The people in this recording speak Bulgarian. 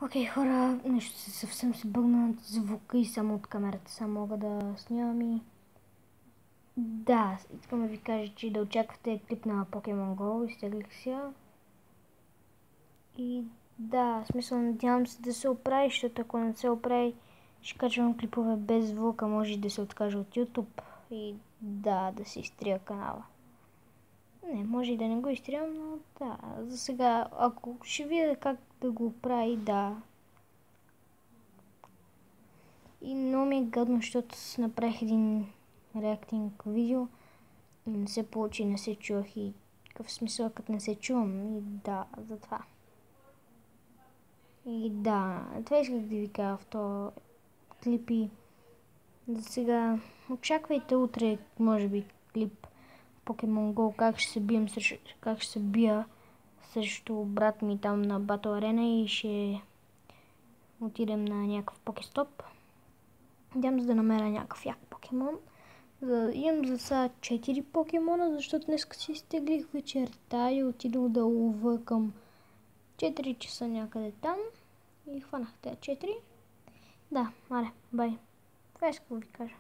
Окей, хора, нещо съвсем се бъгна звука и само от камерата само мога да снимам и... Да, искам да ви кажа, че да очаквате клип на Pokemon Go, изтеглих си я. И да, в смисъл, надявам се да се оправи, защото ако не се оправи, ще качвам клипове без звука, може да се откажа от YouTube и да се изтрия канала. Не, може и да не го изтриям, но да, за сега, ако ще видя как да го оправи, да. И много ми е гадно, защото направих един реактинг видео и не се получи, не се чувах и какъв смисъл, като не се чувам и да, затова. И да, това исках да ви кажа в този клип и за сега очаквайте утре, може би, клип Pokemon Go, как ще се бия срещу брат ми там на Battle Arena и ще отидем на някакъв покестоп. Идем за да намеря някакъв як покемон. Имам за сега 4 покемона, защото днес си изтеглих вечерта и отидох да лова към 4 часа някъде там. И хванах тези 4. Да, аре, бай. Това искам да ви кажа.